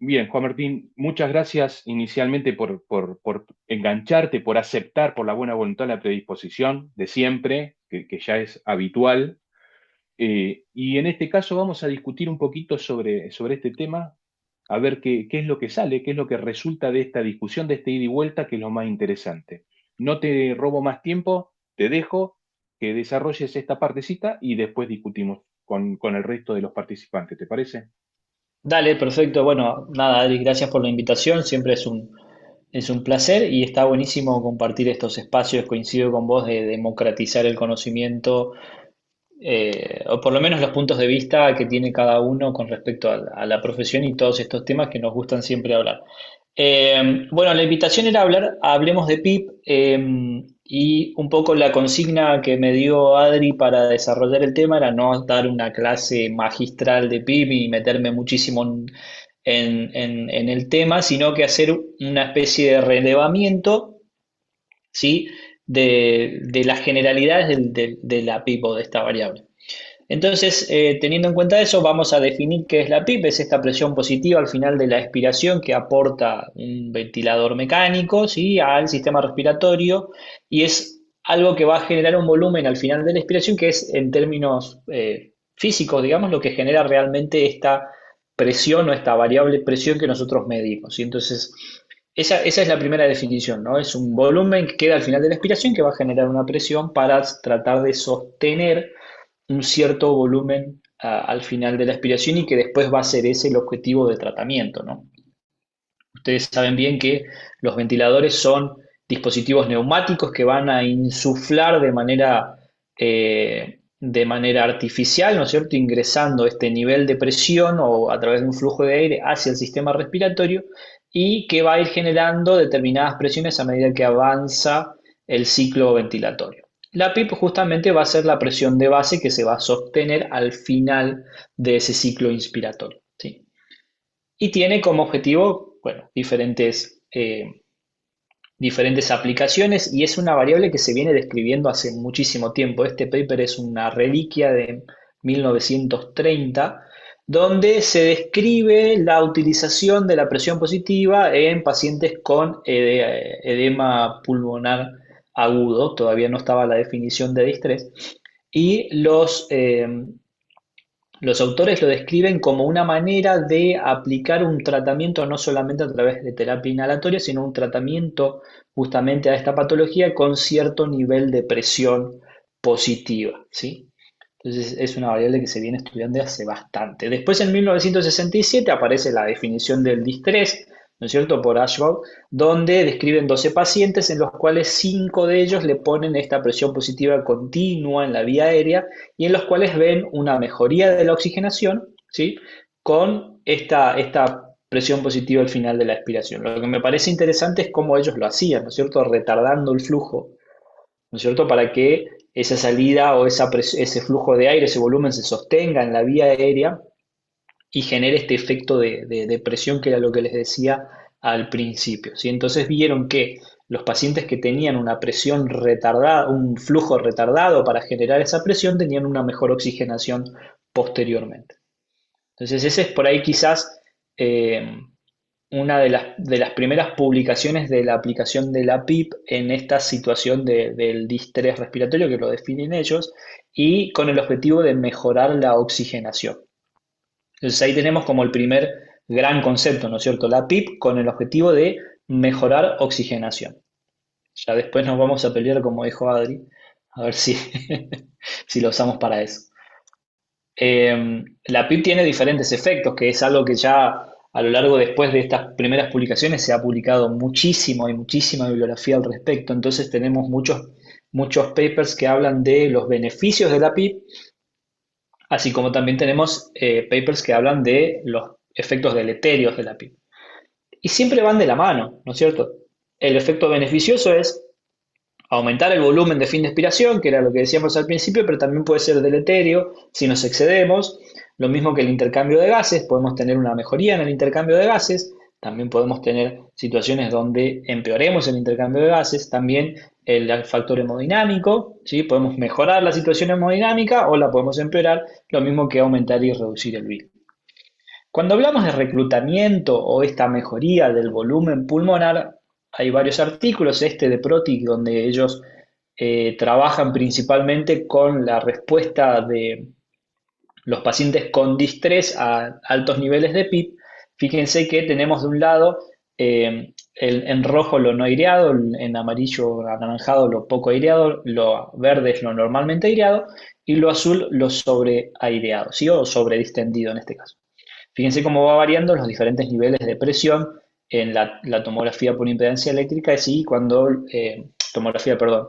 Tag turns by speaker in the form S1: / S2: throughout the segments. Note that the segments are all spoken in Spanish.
S1: Bien, Juan Martín, muchas gracias inicialmente por engancharte, por aceptar por la buena voluntad la predisposición de siempre, que ya es habitual. Y en este caso vamos a discutir un poquito sobre este tema, a ver qué es lo que sale, qué es lo que resulta de esta discusión, de este ida y vuelta, que es lo más interesante. No te robo más tiempo, te dejo que desarrolles esta partecita y después discutimos con el resto de los participantes, ¿te parece?
S2: Dale, perfecto. Bueno, nada, Adri, gracias por la invitación. Siempre es un placer y está buenísimo compartir estos espacios. Coincido con vos de democratizar el conocimiento, o por lo menos los puntos de vista que tiene cada uno con respecto a la profesión y todos estos temas que nos gustan siempre hablar. Bueno, la invitación era hablar, hablemos de PIB, y un poco la consigna que me dio Adri para desarrollar el tema era no dar una clase magistral de PIB y meterme muchísimo en el tema, sino que hacer una especie de relevamiento, ¿sí? De las generalidades de la PIB o de esta variable. Entonces, teniendo en cuenta eso, vamos a definir qué es la PIP. Es esta presión positiva al final de la expiración que aporta un ventilador mecánico, ¿sí? Al sistema respiratorio, y es algo que va a generar un volumen al final de la expiración que es en términos físicos, digamos, lo que genera realmente esta presión o esta variable presión que nosotros medimos. Y entonces, esa es la primera definición, ¿no? Es un volumen que queda al final de la expiración que va a generar una presión para tratar de sostener un cierto volumen al final de la aspiración y que después va a ser ese el objetivo de tratamiento, ¿no? Ustedes saben bien que los ventiladores son dispositivos neumáticos que van a insuflar de manera artificial, ¿no es cierto?, ingresando este nivel de presión o a través de un flujo de aire hacia el sistema respiratorio y que va a ir generando determinadas presiones a medida que avanza el ciclo ventilatorio. La PIP justamente va a ser la presión de base que se va a sostener al final de ese ciclo inspiratorio, ¿sí? Y tiene como objetivo, bueno, diferentes aplicaciones y es una variable que se viene describiendo hace muchísimo tiempo. Este paper es una reliquia de 1930, donde se describe la utilización de la presión positiva en pacientes con edema pulmonar agudo. Todavía no estaba la definición de distrés. Y los autores lo describen como una manera de aplicar un tratamiento no solamente a través de terapia inhalatoria, sino un tratamiento justamente a esta patología con cierto nivel de presión positiva, ¿sí? Entonces es una variable que se viene estudiando hace bastante. Después en 1967 aparece la definición del distrés, ¿no es cierto?, por Ashbaugh, donde describen 12 pacientes en los cuales 5 de ellos le ponen esta presión positiva continua en la vía aérea y en los cuales ven una mejoría de la oxigenación, ¿sí?, con esta presión positiva al final de la expiración. Lo que me parece interesante es cómo ellos lo hacían, ¿no es cierto?, retardando el flujo, ¿no es cierto?, para que esa salida o ese flujo de aire, ese volumen se sostenga en la vía aérea y genere este efecto de presión que era lo que les decía al principio, ¿sí? Entonces vieron que los pacientes que tenían una presión retardada, un flujo retardado para generar esa presión, tenían una mejor oxigenación posteriormente. Entonces ese es por ahí quizás eh, una de las primeras publicaciones de la aplicación de la PIP en esta situación del distrés respiratorio que lo definen ellos y con el objetivo de mejorar la oxigenación. Entonces ahí tenemos como el primer gran concepto, ¿no es cierto? La PIP con el objetivo de mejorar oxigenación. Ya después nos vamos a pelear, como dijo Adri, a ver si, si lo usamos para eso. La PIP tiene diferentes efectos, que es algo que ya a lo largo después de estas primeras publicaciones se ha publicado muchísimo y muchísima bibliografía al respecto. Entonces tenemos muchos papers que hablan de los beneficios de la PIP, así como también tenemos papers que hablan de los efectos deleterios de la PIP. Y siempre van de la mano, ¿no es cierto? El efecto beneficioso es aumentar el volumen de fin de expiración, que era lo que decíamos al principio, pero también puede ser deleterio si nos excedemos. Lo mismo que el intercambio de gases, podemos tener una mejoría en el intercambio de gases, también podemos tener situaciones donde empeoremos el intercambio de gases, también el factor hemodinámico, ¿sí? Podemos mejorar la situación hemodinámica o la podemos empeorar, lo mismo que aumentar y reducir el virus. Cuando hablamos de reclutamiento o esta mejoría del volumen pulmonar, hay varios artículos, este de Protic, donde ellos trabajan principalmente con la respuesta de los pacientes con distrés a altos niveles de PIB. Fíjense que tenemos de un lado en rojo lo no aireado, en amarillo anaranjado lo poco aireado, lo verde es lo normalmente aireado y lo azul lo sobreaireado, ¿sí? O sobredistendido en este caso. Fíjense cómo va variando los diferentes niveles de presión en la tomografía por impedancia eléctrica, y cuando, tomografía, perdón,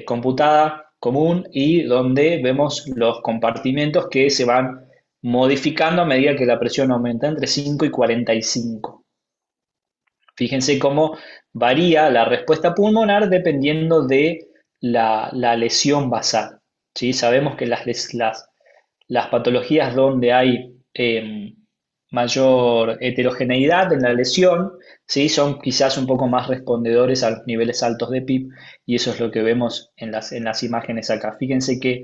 S2: computada común, y donde vemos los compartimentos que se van modificando a medida que la presión aumenta entre 5 y 45. Fíjense cómo varía la respuesta pulmonar dependiendo de la lesión basal. ¿Sí? Sabemos que las patologías donde hay mayor heterogeneidad en la lesión, ¿sí? Son quizás un poco más respondedores a los niveles altos de PIB, y eso es lo que vemos en las imágenes acá. Fíjense que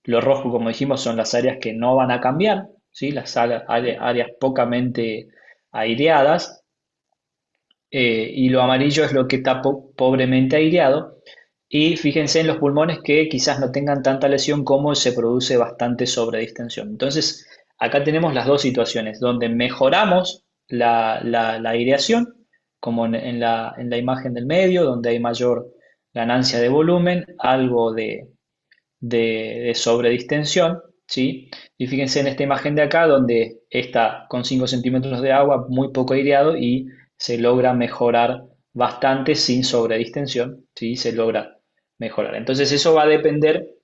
S2: lo rojo, como dijimos, son las áreas que no van a cambiar, ¿sí? Las áreas pocamente aireadas, y lo amarillo es lo que está pobremente aireado. Y fíjense en los pulmones que quizás no tengan tanta lesión como se produce bastante sobredistensión. Entonces, acá tenemos las dos situaciones, donde mejoramos la aireación, como en la imagen del medio, donde hay mayor ganancia de volumen, algo de sobredistensión, ¿sí? Y fíjense en esta imagen de acá, donde está con 5 centímetros de agua, muy poco aireado, y se logra mejorar bastante sin sobredistensión, ¿sí? Se logra mejorar. Entonces eso va a depender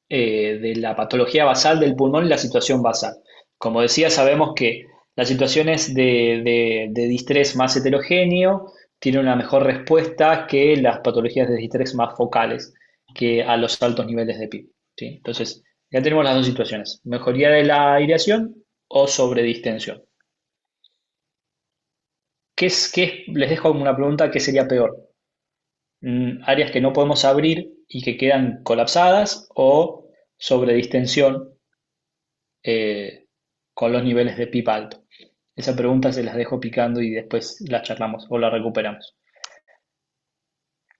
S2: de la patología basal del pulmón y la situación basal. Como decía, sabemos que las situaciones de distrés más heterogéneo tienen una mejor respuesta que las patologías de distrés más focales, que a los altos niveles de PIB. ¿Sí? Entonces, ya tenemos las dos situaciones: mejoría de la aireación o sobredistensión. Les dejo una pregunta: ¿qué sería peor? Áreas que no podemos abrir y que quedan colapsadas, o sobredistensión eh, con los niveles de PIB alto. Esa pregunta se las dejo picando y después la charlamos o la recuperamos.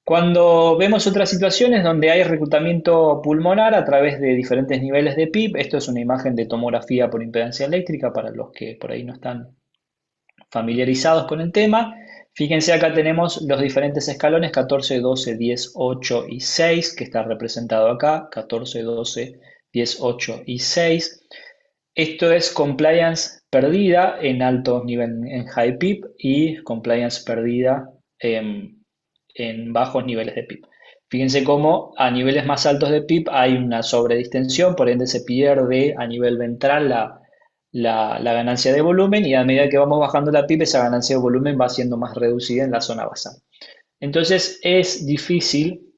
S2: Cuando vemos otras situaciones donde hay reclutamiento pulmonar a través de diferentes niveles de PIB, esto es una imagen de tomografía por impedancia eléctrica para los que por ahí no están familiarizados con el tema. Fíjense, acá tenemos los diferentes escalones: 14, 12, 10, 8 y 6, que está representado acá: 14, 12, 10, 8 y 6. Esto es compliance perdida en alto nivel, en high PIB, y compliance perdida en bajos niveles de PIB. Fíjense cómo a niveles más altos de PIB hay una sobredistensión, por ende se pierde a nivel ventral la ganancia de volumen, y a medida que vamos bajando la PIB, esa ganancia de volumen va siendo más reducida en la zona basal. Entonces es difícil,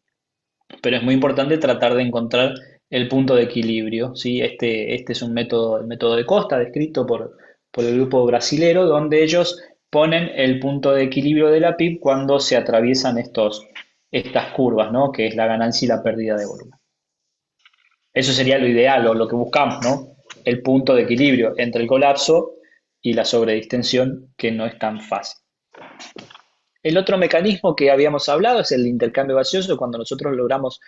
S2: pero es muy importante tratar de encontrar el punto de equilibrio, ¿sí? Este es un método, el método de Costa, descrito por el grupo brasilero, donde ellos ponen el punto de equilibrio de la PIB cuando se atraviesan estas curvas, ¿no? Que es la ganancia y la pérdida de volumen. Eso sería lo ideal o lo que buscamos, ¿no? El punto de equilibrio entre el colapso y la sobredistensión, que no es tan fácil. El otro mecanismo que habíamos hablado es el intercambio gaseoso. Cuando nosotros logramos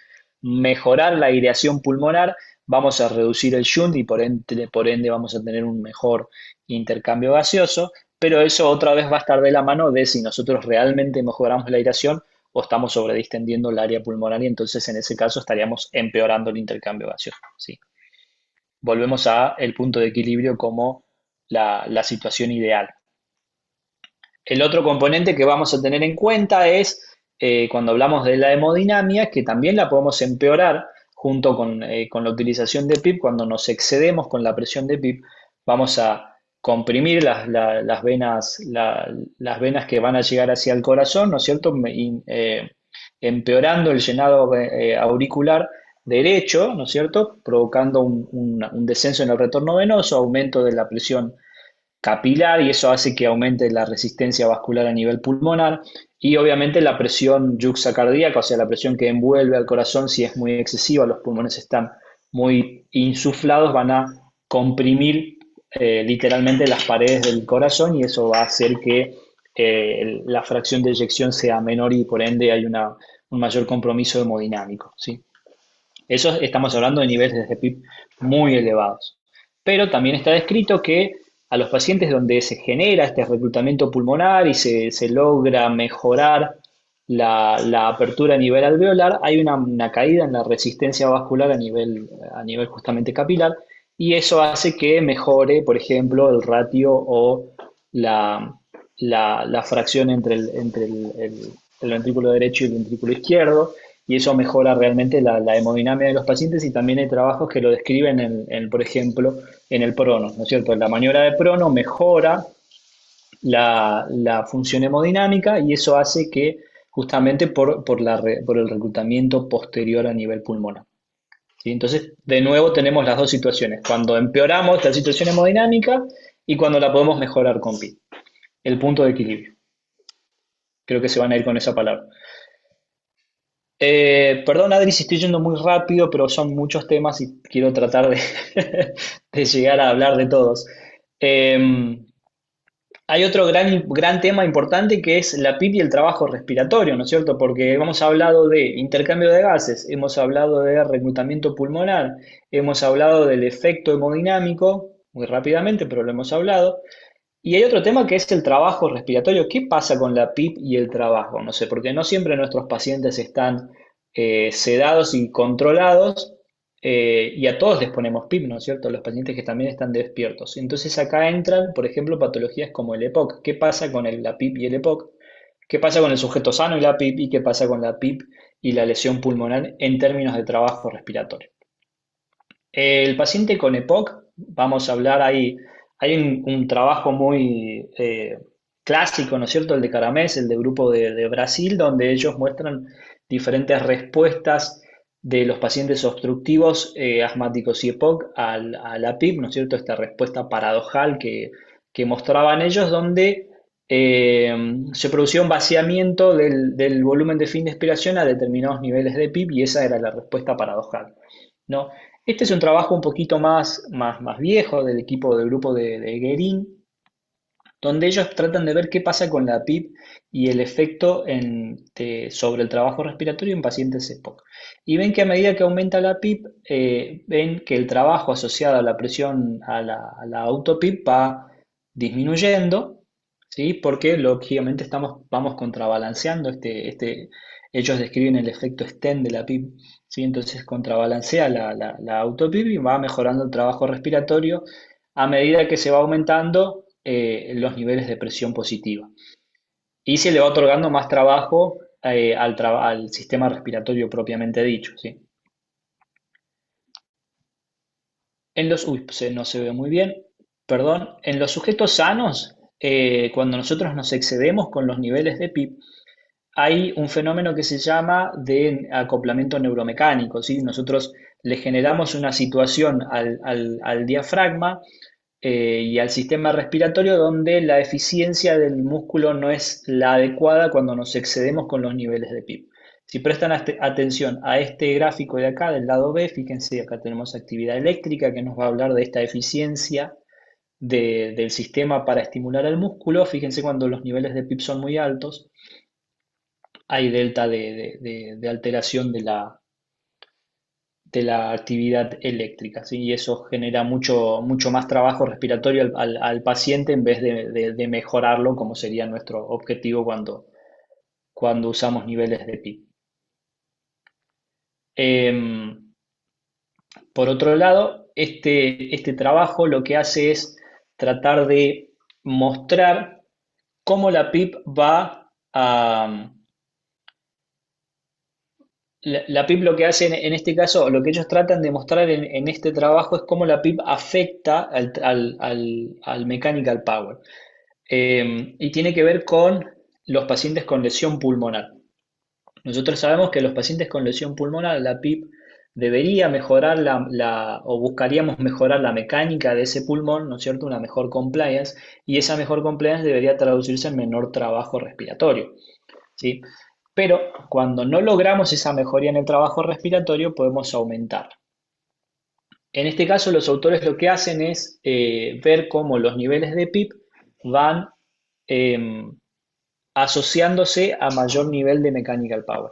S2: mejorar la aireación pulmonar, vamos a reducir el shunt y por ende vamos a tener un mejor intercambio gaseoso, pero eso otra vez va a estar de la mano de si nosotros realmente mejoramos la aireación o estamos sobredistendiendo el área pulmonar, y entonces en ese caso estaríamos empeorando el intercambio gaseoso. ¿Sí? Volvemos a el punto de equilibrio como la situación ideal. El otro componente que vamos a tener en cuenta es, cuando hablamos de la hemodinamia, que también la podemos empeorar junto con la utilización de PIB. Cuando nos excedemos con la presión de PIB, vamos a comprimir las venas que van a llegar hacia el corazón, ¿no es cierto? Empeorando el llenado auricular derecho, ¿no es cierto? Provocando un descenso en el retorno venoso, aumento de la presión capilar, y eso hace que aumente la resistencia vascular a nivel pulmonar, y obviamente la presión yuxacardíaca, o sea, la presión que envuelve al corazón, si es muy excesiva, los pulmones están muy insuflados, van a comprimir literalmente las paredes del corazón y eso va a hacer que la fracción de eyección sea menor y por ende hay un mayor compromiso hemodinámico, ¿sí? Eso estamos hablando de niveles de PIB muy elevados. Pero también está descrito que a los pacientes donde se genera este reclutamiento pulmonar y se logra mejorar la apertura a nivel alveolar, hay una caída en la resistencia vascular a nivel justamente capilar, y eso hace que mejore, por ejemplo, el ratio o la, la fracción entre el ventrículo derecho y el ventrículo izquierdo, y eso mejora realmente la hemodinámica de los pacientes, y también hay trabajos que lo describen por ejemplo, en el prono, ¿no es cierto? La maniobra de prono mejora la función hemodinámica y eso hace que justamente por el reclutamiento posterior a nivel pulmonar. ¿Sí? Entonces, de nuevo tenemos las dos situaciones, cuando empeoramos la situación hemodinámica y cuando la podemos mejorar con PIB. El punto de equilibrio. Creo que se van a ir con esa palabra. Perdón, Adri, si estoy yendo muy rápido, pero son muchos temas y quiero tratar de, de llegar a hablar de todos. Eh, Hay otro gran tema importante que es la PIP y el trabajo respiratorio, ¿no es cierto? Porque hemos hablado de intercambio de gases, hemos hablado de reclutamiento pulmonar, hemos hablado del efecto hemodinámico, muy rápidamente, pero lo hemos hablado. Y hay otro tema que es el trabajo respiratorio. ¿Qué pasa con la PIP y el trabajo? No sé, porque no siempre nuestros pacientes están sedados y controlados, y a todos les ponemos PIP, ¿no es cierto? Los pacientes que también están despiertos. Entonces acá entran, por ejemplo, patologías como el EPOC. ¿Qué pasa con la PIP y el EPOC? ¿Qué pasa con el sujeto sano y la PIP? ¿Y qué pasa con la PIP y la lesión pulmonar en términos de trabajo respiratorio? El paciente con EPOC, vamos a hablar ahí, hay un trabajo muy clásico, ¿no es cierto? El de Caramés, el de grupo de Brasil, donde ellos muestran diferentes respuestas de los pacientes obstructivos asmáticos y EPOC a la PIP, ¿no es cierto? Esta respuesta paradojal que mostraban ellos, donde se producía un vaciamiento del volumen de fin de expiración a determinados niveles de PIP y esa era la respuesta paradojal, ¿no? Este es un trabajo un poquito más viejo del equipo del grupo de Guerin, donde ellos tratan de ver qué pasa con la PIP y el efecto sobre el trabajo respiratorio en pacientes EPOC. Y ven que a medida que aumenta la PIP, ven que el trabajo asociado a la presión, a la autopip va disminuyendo, ¿sí? Porque lógicamente vamos contrabalanceando ellos describen el efecto STEM de la PIP, ¿sí? Entonces contrabalancea la autopip y va mejorando el trabajo respiratorio a medida que se va aumentando los niveles de presión positiva. Y se le va otorgando más trabajo al sistema respiratorio propiamente dicho, ¿sí? No se ve muy bien, perdón. En los sujetos sanos, cuando nosotros nos excedemos con los niveles de PIP, hay un fenómeno que se llama de acoplamiento neuromecánico, ¿sí? Nosotros le generamos una situación al diafragma y al sistema respiratorio donde la eficiencia del músculo no es la adecuada cuando nos excedemos con los niveles de PIP. Si prestan atención a este gráfico de acá, del lado B, fíjense, acá tenemos actividad eléctrica que nos va a hablar de esta eficiencia del sistema para estimular al músculo. Fíjense cuando los niveles de PIP son muy altos, hay delta de alteración de la actividad eléctrica, ¿sí? Y eso genera mucho más trabajo respiratorio al paciente en vez de mejorarlo, como sería nuestro objetivo cuando usamos niveles de PIB. Por otro lado, este trabajo lo que hace es tratar de mostrar cómo la PIB va a, la PIB lo que hace en este caso, lo que ellos tratan de mostrar en este trabajo es cómo la PIB afecta al mechanical power. Y tiene que ver con los pacientes con lesión pulmonar. Nosotros sabemos que los pacientes con lesión pulmonar, la PIB debería mejorar o buscaríamos mejorar la mecánica de ese pulmón, ¿no es cierto? Una mejor compliance, y esa mejor compliance debería traducirse en menor trabajo respiratorio, ¿sí? Pero cuando no logramos esa mejoría en el trabajo respiratorio, podemos aumentar. En este caso, los autores lo que hacen es ver cómo los niveles de PIB van em, asociándose a mayor nivel de mechanical power.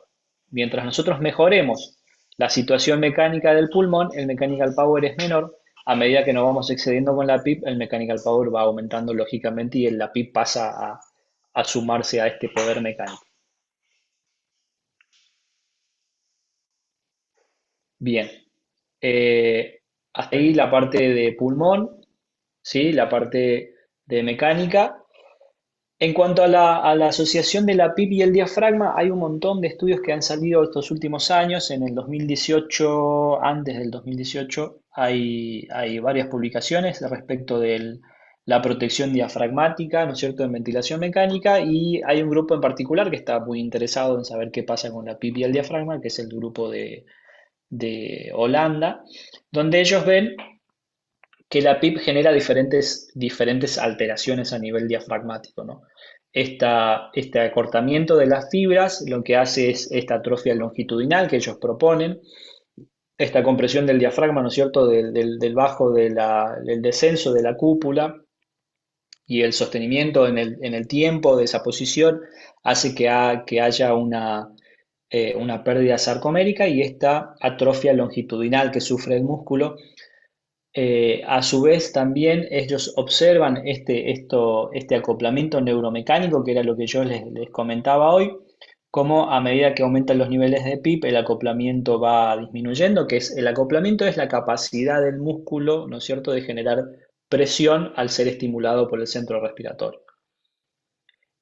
S2: Mientras nosotros mejoremos la situación mecánica del pulmón, el mechanical power es menor. A medida que nos vamos excediendo con la PIB, el mechanical power va aumentando lógicamente y la PIB pasa a sumarse a este poder mecánico. Bien, eh, hasta ahí la parte de pulmón, ¿sí? La parte de mecánica. En cuanto a la asociación de la PIB y el diafragma, hay un montón de estudios que han salido estos últimos años. En el 2018, antes del 2018, hay varias publicaciones respecto de la protección diafragmática, ¿no es cierto?, en ventilación mecánica, y hay un grupo en particular que está muy interesado en saber qué pasa con la PIB y el diafragma, que es el grupo de Holanda, donde ellos ven que la PIP genera diferentes alteraciones a nivel diafragmático, ¿no? Este acortamiento de las fibras lo que hace es esta atrofia longitudinal que ellos proponen, esta compresión del diafragma, ¿no es cierto?, del bajo del descenso de la cúpula y el sostenimiento en el tiempo de esa posición hace que haya una pérdida sarcomérica y esta atrofia longitudinal que sufre el músculo a su vez, también ellos observan este acoplamiento neuromecánico, que era lo que yo les comentaba hoy, cómo a medida que aumentan los niveles de PIP, el acoplamiento va disminuyendo, el acoplamiento es la capacidad del músculo, ¿no es cierto?, de generar presión al ser estimulado por el centro respiratorio.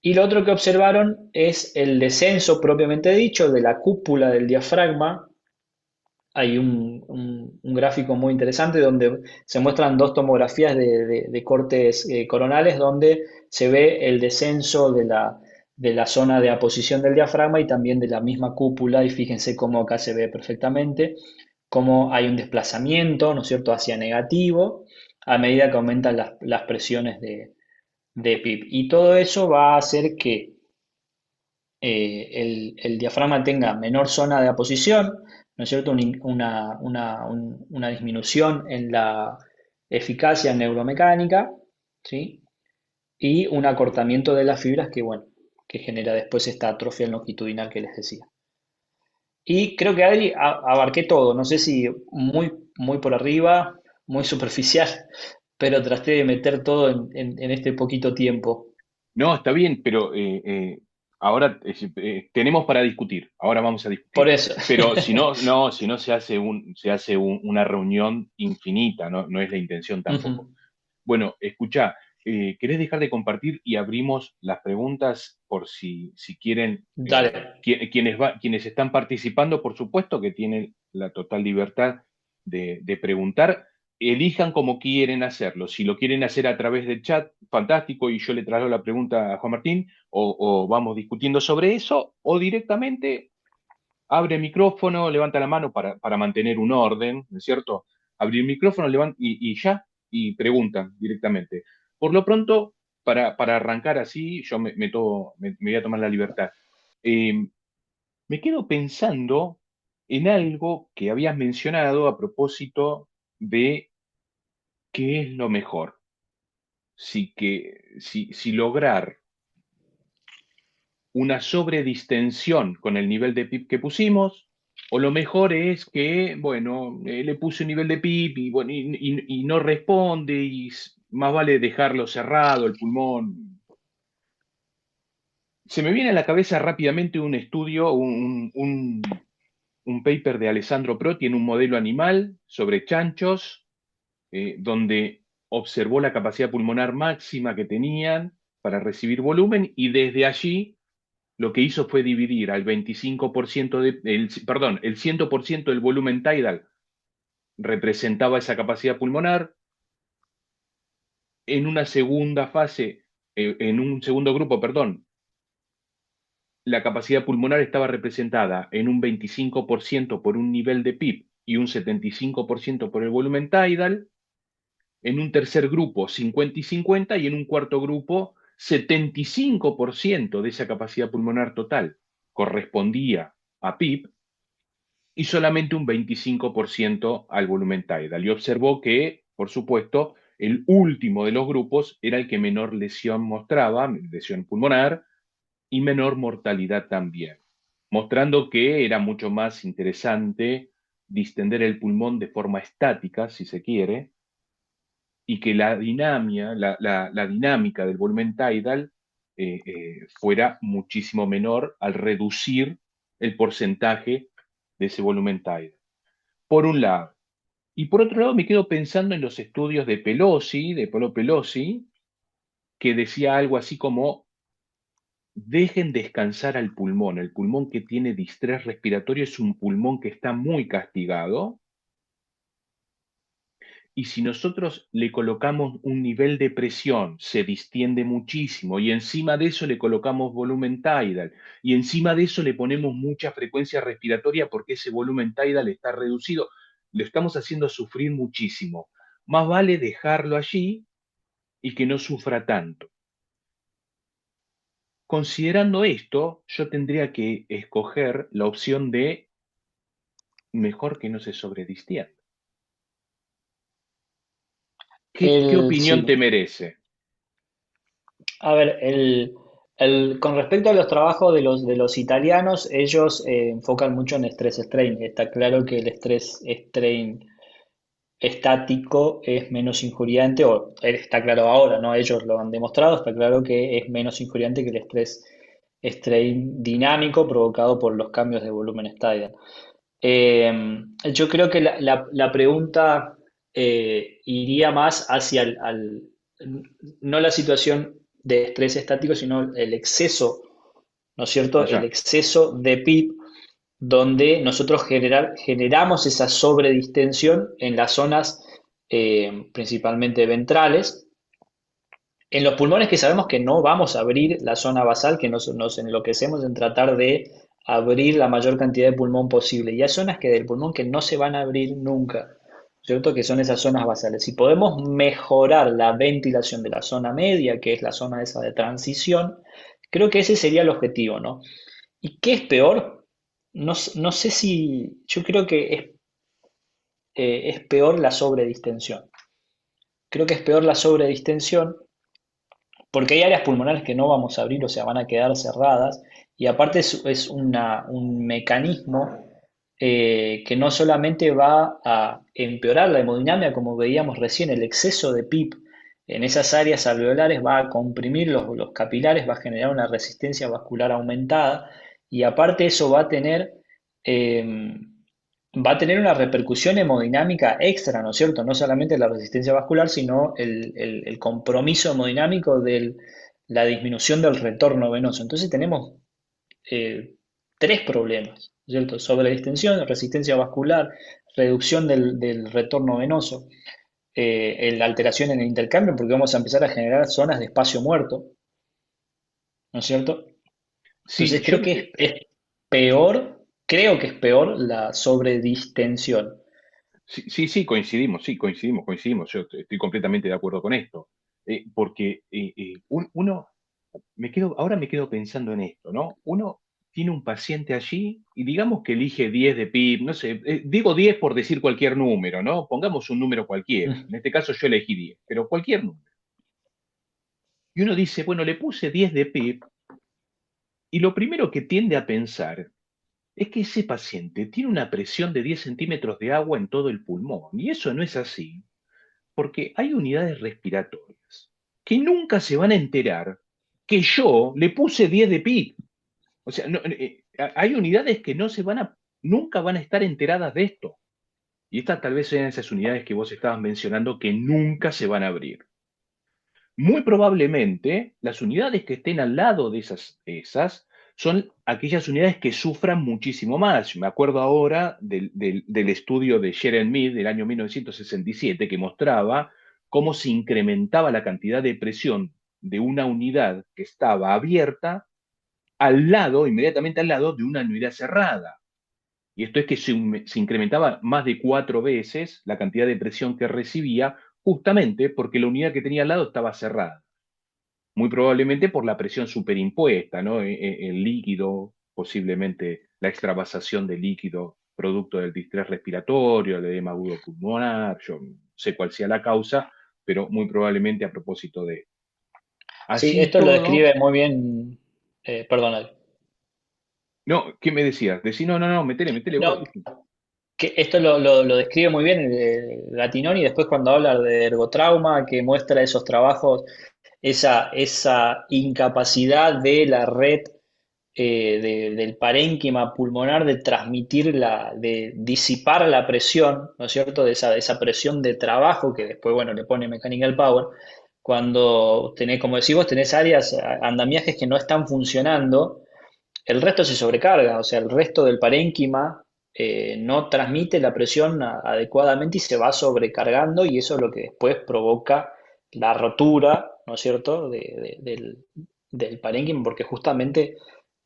S2: Y lo otro que observaron es el descenso propiamente dicho de la cúpula del diafragma. Hay un gráfico muy interesante donde se muestran dos tomografías de cortes coronales donde se ve el descenso de la zona de aposición del diafragma y también de la misma cúpula y fíjense cómo acá se ve perfectamente cómo hay un desplazamiento, ¿no es cierto?, hacia negativo a medida que aumentan las presiones de PIB. Y todo eso va a hacer que el diafragma tenga menor zona de aposición, ¿no es cierto? Una disminución en la eficacia neuromecánica, ¿sí? Y un acortamiento de las fibras que, bueno, que genera después esta atrofia longitudinal que les decía. Y creo que Adri abarqué todo, no sé si muy por arriba, muy superficial, pero traté de meter todo en este poquito tiempo.
S1: No, está bien, pero ahora tenemos para discutir, ahora vamos a
S2: Por
S1: discutir.
S2: eso.
S1: Pero si no, no, si no se hace una reunión infinita, ¿no? No es la intención tampoco.
S2: Ujú.
S1: Bueno, escucha, ¿querés dejar de compartir y abrimos las preguntas por si quieren,
S2: Dale.
S1: quienes están participando, por supuesto que tienen la total libertad de preguntar, elijan como quieren hacerlo. Si lo quieren hacer a través del chat, fantástico, y yo le traslado la pregunta a Juan Martín, o vamos discutiendo sobre eso, o directamente abre el micrófono, levanta la mano para mantener un orden, ¿no es cierto? Abrir el micrófono y ya, y preguntan directamente. Por lo pronto, para arrancar así, yo me voy a tomar la libertad. Eh, Me quedo pensando en algo que habías mencionado a propósito de qué es lo mejor. Si lograr una sobredistensión con el nivel de PIB que pusimos, o lo mejor es que, bueno, le puse un nivel de PIB y, bueno, y no responde y más vale dejarlo cerrado, el pulmón. Se me viene a la cabeza rápidamente un estudio, un paper de Alessandro Proti en un modelo animal sobre chanchos, donde observó la capacidad pulmonar máxima que tenían para recibir volumen y desde allí lo que hizo fue dividir al 25% perdón, el 100% del volumen tidal representaba esa capacidad pulmonar. En una segunda fase, en un segundo grupo, perdón, la capacidad pulmonar estaba representada en un 25% por un nivel de PIB y un 75% por el volumen tidal. En un tercer grupo, 50 y 50, y en un cuarto grupo, 75% de esa capacidad pulmonar total correspondía a PIB y solamente un 25% al volumen tidal. Y observó que, por supuesto, el último de los grupos era el que menor lesión mostraba, lesión pulmonar, y menor mortalidad también, mostrando que era mucho más interesante distender el pulmón de forma estática, si se quiere, y que la dinámica del volumen tidal fuera muchísimo menor al reducir el porcentaje de ese volumen tidal. Por un lado. Y por otro lado, me quedo pensando en los estudios de Pelosi, de Polo Pelosi, que decía algo así como: dejen descansar al pulmón. El pulmón que tiene distrés respiratorio es un pulmón que está muy castigado. Y si nosotros le colocamos un nivel de presión, se distiende muchísimo, y encima de eso le colocamos volumen tidal, y encima de eso le ponemos mucha frecuencia respiratoria porque ese volumen tidal está reducido, lo estamos haciendo sufrir muchísimo. Más vale dejarlo allí y que no sufra tanto. Considerando esto, yo tendría que escoger la opción de mejor que no se sobredistienda. ¿Qué opinión
S2: Sí.
S1: te merece?
S2: A ver, con respecto a los trabajos de los italianos, ellos enfocan mucho en estrés strain. Está claro que el estrés strain estático es menos injuriante, o está claro ahora, ¿no? Ellos lo han demostrado, está claro que es menos injuriante que el estrés strain dinámico provocado por los cambios de volumen stable. Yo creo que la pregunta iría más hacia no la situación de estrés estático, sino el exceso, ¿no es cierto? El
S1: Allá.
S2: exceso de PIB, donde nosotros generamos esa sobredistensión en las zonas principalmente ventrales, en los pulmones que sabemos que no vamos a abrir la zona basal, que nos enloquecemos en tratar de abrir la mayor cantidad de pulmón posible. Y hay zonas que del pulmón que no se van a abrir nunca, ¿cierto? Que son esas zonas basales. Si podemos mejorar la ventilación de la zona media, que es la zona esa de transición, creo que ese sería el objetivo, ¿no? ¿Y qué es peor? No sé si, yo creo que es peor la sobredistensión. Creo que es peor la sobredistensión porque hay áreas pulmonares que no vamos a abrir, o sea, van a quedar cerradas, y aparte es un mecanismo que no solamente va a empeorar la hemodinamia, como veíamos recién, el exceso de PIP en esas áreas alveolares va a comprimir los capilares, va a generar una resistencia vascular aumentada, y aparte eso eh, va a tener una repercusión hemodinámica extra, ¿no es cierto? No solamente la resistencia vascular, sino el compromiso hemodinámico de la disminución del retorno venoso. Entonces tenemos eh, tres problemas, ¿cierto? Sobredistensión, resistencia vascular, reducción del retorno venoso, la alteración en el intercambio, porque vamos a empezar a generar zonas de espacio muerto, ¿no es cierto?
S1: Sí,
S2: Entonces creo que es peor, creo que es peor la sobredistensión.
S1: sí, coincidimos. Yo estoy completamente de acuerdo con esto. Porque ahora me quedo pensando en esto, ¿no? Uno tiene un paciente allí y digamos que elige 10 de PIB, no sé, digo 10 por decir cualquier número, ¿no? Pongamos un número cualquiera. En este caso yo elegí 10, pero cualquier número. Y uno dice, bueno, le puse 10 de PIB, y lo primero que tiende a pensar es que ese paciente tiene una presión de 10 centímetros de agua en todo el pulmón. Y eso no es así, porque hay unidades respiratorias que nunca se van a enterar que yo le puse 10 de PIB. O sea, hay unidades que nunca van a estar enteradas de esto. Y estas tal vez sean esas unidades que vos estabas mencionando que nunca se van a abrir. Muy probablemente las unidades que estén al lado de esas son aquellas unidades que sufran muchísimo más. Me acuerdo ahora del estudio de Sharon Mead del año 1967 que mostraba cómo se incrementaba la cantidad de presión de una unidad que estaba abierta al lado, inmediatamente al lado de una unidad cerrada. Y esto es que se incrementaba más de 4 veces la cantidad de presión que recibía, justamente porque la unidad que tenía al lado estaba cerrada. Muy probablemente por la presión superimpuesta, ¿no? El líquido, posiblemente la extravasación de líquido producto del distrés respiratorio, el edema agudo pulmonar, yo no sé cuál sea la causa, pero muy probablemente a propósito de...
S2: Sí,
S1: Así
S2: esto lo
S1: todo,
S2: describe muy bien, perdón.
S1: no, ¿qué me decías? Decí, no, no, no, metele vos.
S2: No, que esto lo describe muy bien Gatinoni después cuando habla de ergotrauma, que muestra esos trabajos, esa incapacidad de la red del parénquima pulmonar de transmitir de disipar la presión, ¿no es cierto? De esa presión de trabajo que después, bueno, le pone mechanical power. Cuando tenés, como decís vos, tenés áreas, andamiajes que no están funcionando, el resto se sobrecarga, o sea, el resto del parénquima no transmite la presión adecuadamente y se va sobrecargando y eso es lo que después provoca la rotura, ¿no es cierto?, del parénquima porque justamente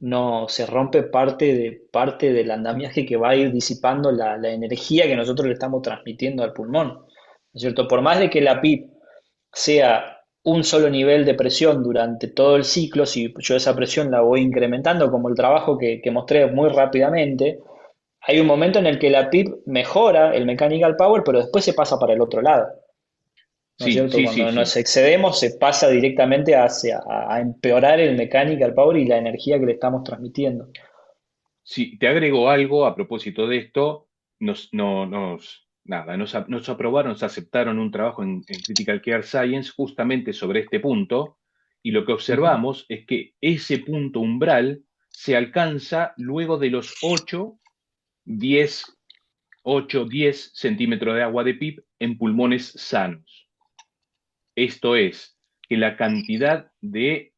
S2: no se rompe parte del andamiaje que va a ir disipando la energía que nosotros le estamos transmitiendo al pulmón, ¿no es cierto? Por más de que la PIP sea un solo nivel de presión durante todo el ciclo, si yo esa presión la voy incrementando, como el trabajo que mostré muy rápidamente, hay un momento en el que la PIP mejora el mechanical power, pero después se pasa para el otro lado, ¿no es
S1: Sí,
S2: cierto?
S1: sí, sí,
S2: Cuando
S1: sí.
S2: nos excedemos se pasa directamente a empeorar el mechanical power y la energía que le estamos transmitiendo.
S1: Sí, te agrego algo a propósito de esto. Nada, nos aprobaron, nos aceptaron un trabajo en Critical Care Science justamente sobre este punto, y lo que
S2: Ujú.
S1: observamos es que ese punto umbral se alcanza luego de los 10, 10 centímetros de agua de PIB en pulmones sanos. Esto es, que la cantidad de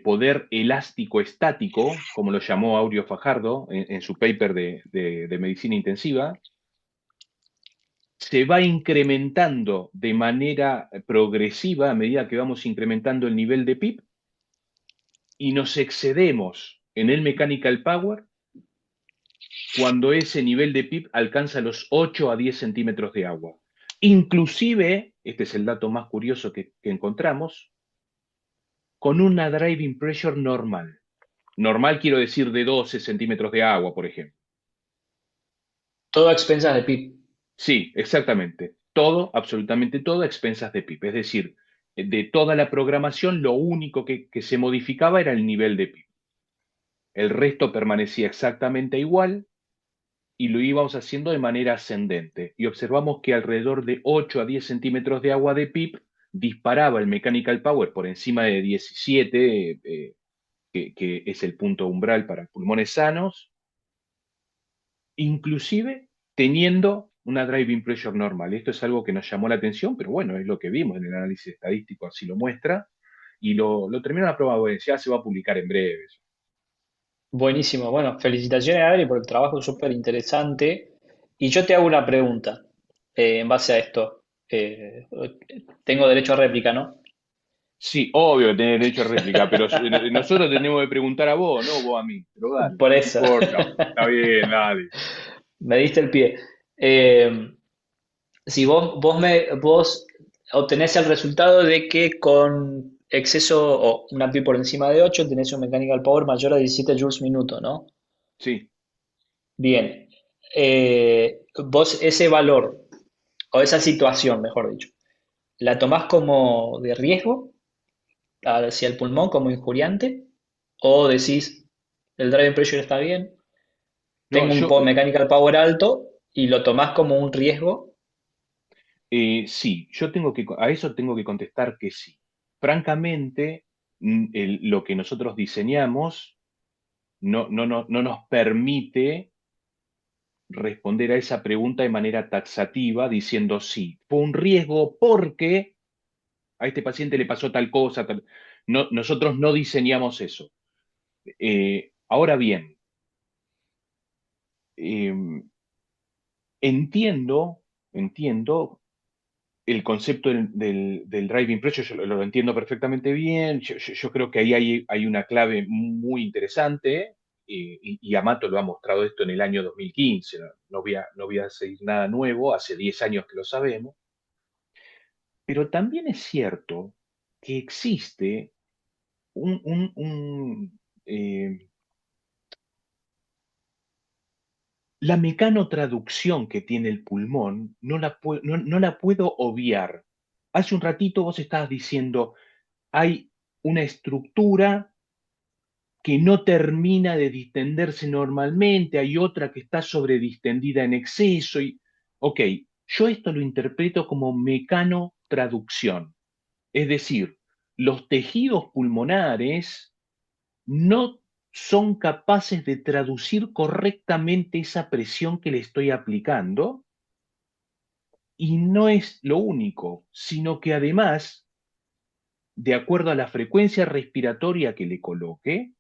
S1: poder elástico estático, como lo llamó Aurio Fajardo en su paper de medicina intensiva, se va incrementando de manera progresiva a medida que vamos incrementando el nivel de PIB y nos excedemos en el mechanical power cuando ese nivel de PIB alcanza los 8 a 10 centímetros de agua. Inclusive, este es el dato más curioso que encontramos, con una driving pressure normal. Normal quiero decir de 12 centímetros de agua, por ejemplo.
S2: Todo a expensas de PIP.
S1: Sí, exactamente. Todo, absolutamente todo, a expensas de PIB. Es decir, de toda la programación, lo único que se modificaba era el nivel de PIB. El resto permanecía exactamente igual y lo íbamos haciendo de manera ascendente. Y observamos que alrededor de 8 a 10 centímetros de agua de PIB disparaba el mechanical power por encima de 17, que es el punto umbral para pulmones sanos, inclusive teniendo una driving pressure normal. Esto es algo que nos llamó la atención, pero bueno, es lo que vimos en el análisis estadístico, así lo muestra, y lo terminaron aprobado, ya se va a publicar en breve.
S2: Buenísimo. Bueno, felicitaciones, Adri, por el trabajo súper interesante. Y yo te hago una pregunta en base a esto. Tengo derecho a réplica, ¿no?
S1: Sí, obvio que tenés derecho a réplica, pero nosotros tenemos que preguntar a vos, no vos a mí, pero dale,
S2: Por
S1: no
S2: eso.
S1: importa, está bien, dale.
S2: Me diste el pie. Eh, si vos obtenés el resultado de que con exceso o una pi por encima de 8 tenés un mechanical power mayor a 17 joules minuto, ¿no?
S1: Sí,
S2: Bien. Vos ese valor, o esa situación, mejor dicho, ¿la tomás como de riesgo hacia el pulmón, como injuriante? ¿O decís, el driving pressure está bien,
S1: no,
S2: tengo un mechanical power alto y lo tomás como un riesgo?
S1: sí, a eso tengo que contestar que sí. Francamente, lo que nosotros diseñamos no nos permite responder a esa pregunta de manera taxativa diciendo sí, fue un riesgo porque a este paciente le pasó tal cosa. No, nosotros no diseñamos eso. Ahora bien, eh, entiendo, entiendo el concepto del driving pressure, yo lo entiendo perfectamente bien. Yo creo que ahí hay una clave muy interesante, y Amato lo ha mostrado esto en el año 2015. No voy a seguir nada nuevo, hace 10 años que lo sabemos, pero también es cierto que existe un, eh, La mecanotraducción que tiene el pulmón no la puedo obviar. Hace un ratito vos estabas diciendo, hay una estructura que no termina de distenderse normalmente, hay otra que está sobredistendida en exceso. Ok, yo esto lo interpreto como mecanotraducción. Es decir, los tejidos pulmonares no son capaces de traducir correctamente esa presión que le estoy aplicando, y no es lo único, sino que además, de acuerdo a la frecuencia respiratoria que le coloque,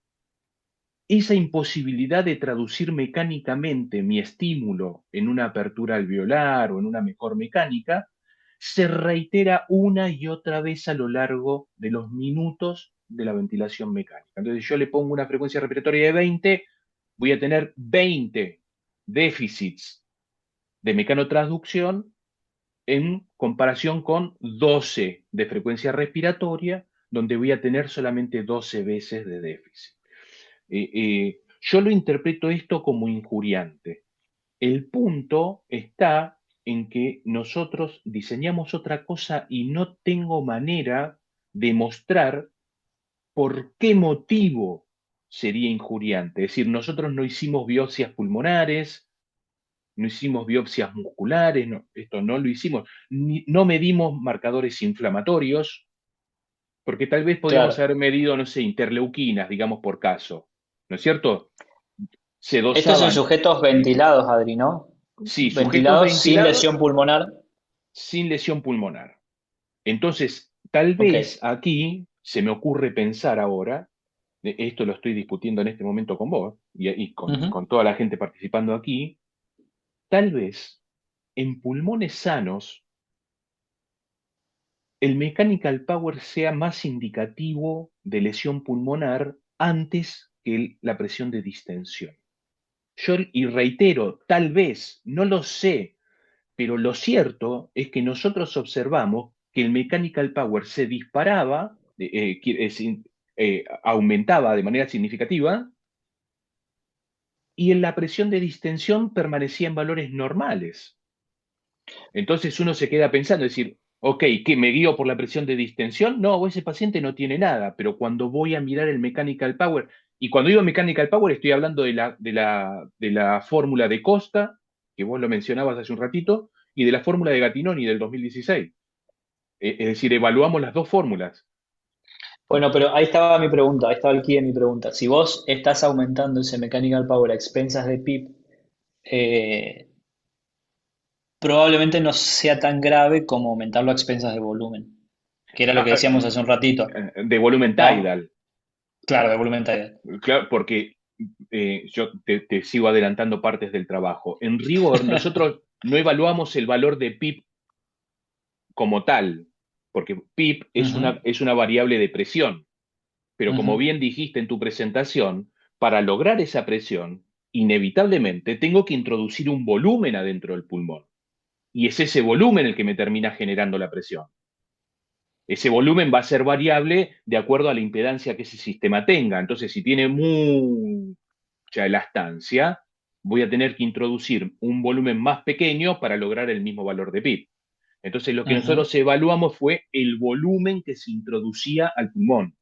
S1: esa imposibilidad de traducir mecánicamente mi estímulo en una apertura alveolar o en una mejor mecánica se reitera una y otra vez a lo largo de los minutos de la ventilación mecánica. Entonces yo le pongo una frecuencia respiratoria de 20, voy a tener 20 déficits de mecanotransducción en comparación con 12 de frecuencia respiratoria, donde voy a tener solamente 12 veces de déficit. Yo lo interpreto esto como injuriante. El punto está en que nosotros diseñamos otra cosa y no tengo manera de mostrar por qué motivo sería injuriante. Es decir, nosotros no hicimos biopsias pulmonares, no hicimos biopsias musculares, esto no lo hicimos, no medimos marcadores inflamatorios, porque tal vez podríamos
S2: Claro.
S1: haber medido, no sé, interleuquinas, digamos por caso, ¿no es cierto? Se
S2: Estos son
S1: dosaban,
S2: sujetos ventilados, Adri, ¿no?
S1: sí, sujetos
S2: Ventilados sin
S1: ventilados
S2: lesión pulmonar.
S1: sin lesión pulmonar. Entonces, tal
S2: Ok.
S1: vez aquí se me ocurre pensar ahora, esto lo estoy discutiendo en este momento con vos y
S2: Ujú.
S1: con toda la gente participando aquí, tal vez en pulmones sanos el mechanical power sea más indicativo de lesión pulmonar antes que la presión de distensión. Y reitero, tal vez, no lo sé, pero lo cierto es que nosotros observamos que el mechanical power se disparaba, aumentaba de manera significativa, y en la presión de distensión permanecía en valores normales. Entonces uno se queda pensando, es decir, ok, ¿qué me guío por la presión de distensión? No, ese paciente no tiene nada, pero cuando voy a mirar el mechanical power, y cuando digo mechanical power estoy hablando de la fórmula de Costa, que vos lo mencionabas hace un ratito, y de la fórmula de Gattinoni del 2016. Es decir, evaluamos las dos fórmulas.
S2: Bueno, pero ahí estaba mi pregunta, ahí estaba el key de mi pregunta. Si vos estás aumentando ese mechanical power a expensas de PIB, eh, probablemente no sea tan grave como aumentarlo a expensas de volumen, que era lo que
S1: Ah,
S2: decíamos hace un ratito,
S1: de volumen
S2: ¿no?
S1: tidal.
S2: Claro, de volumen tidal.
S1: Claro, porque yo te sigo adelantando partes del trabajo. En rigor, nosotros no evaluamos el valor de PIB como tal, porque PIB
S2: Ujú,
S1: es una variable de presión, pero como
S2: ujú.
S1: bien dijiste en tu presentación, para lograr esa presión, inevitablemente tengo que introducir un volumen adentro del pulmón, y es ese volumen el que me termina generando la presión. Ese volumen va a ser variable de acuerdo a la impedancia que ese sistema tenga. Entonces, si tiene mucha elastancia, voy a tener que introducir un volumen más pequeño para lograr el mismo valor de PIB. Entonces, lo que
S2: Ujú.
S1: nosotros evaluamos fue el volumen que se introducía al pulmón.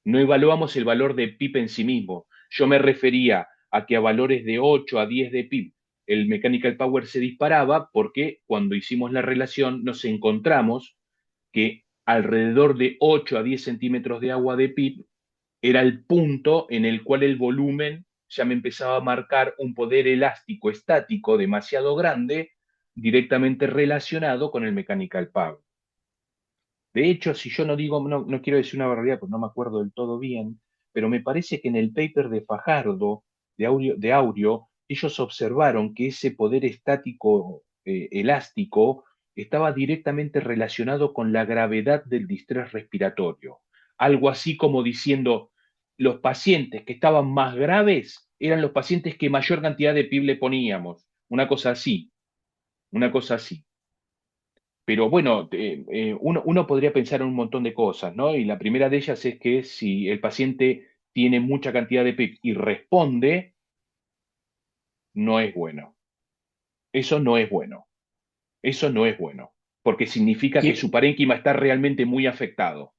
S1: No evaluamos el valor de PIB en sí mismo. Yo me refería a que a valores de 8 a 10 de PIB el mechanical power se disparaba porque cuando hicimos la relación nos encontramos que alrededor de 8 a 10 centímetros de agua de PIB era el punto en el cual el volumen ya me empezaba a marcar un poder elástico estático demasiado grande, directamente relacionado con el mechanical power. De hecho, si yo no digo, no quiero decir una barbaridad porque no me acuerdo del todo bien, pero me parece que en el paper de Fajardo, de Aurio, ellos observaron que ese poder estático elástico estaba directamente relacionado con la gravedad del distrés respiratorio. Algo así como diciendo, los pacientes que estaban más graves eran los pacientes que mayor cantidad de PIB le poníamos. Una cosa así, una cosa así. Pero bueno, uno podría pensar en un montón de cosas, ¿no? Y la primera de ellas es que si el paciente tiene mucha cantidad de PIB y responde, no es bueno. Eso no es bueno. Eso no es bueno. Porque significa que su
S2: Y,
S1: parénquima está realmente muy afectado.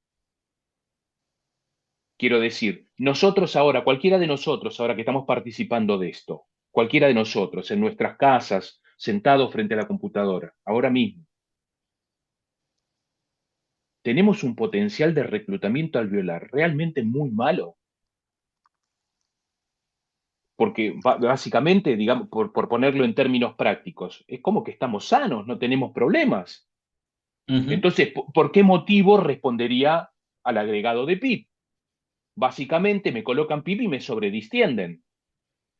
S1: Quiero decir, nosotros ahora, cualquiera de nosotros ahora que estamos participando de esto, cualquiera de nosotros en nuestras casas, sentados frente a la computadora, ahora mismo, tenemos un potencial de reclutamiento al violar realmente muy malo. Porque básicamente, digamos, por ponerlo en términos prácticos, es como que estamos sanos, no tenemos problemas.
S2: ujú,
S1: Entonces, ¿por qué motivo respondería al agregado de PIP? Básicamente me colocan PIP y me sobredistienden.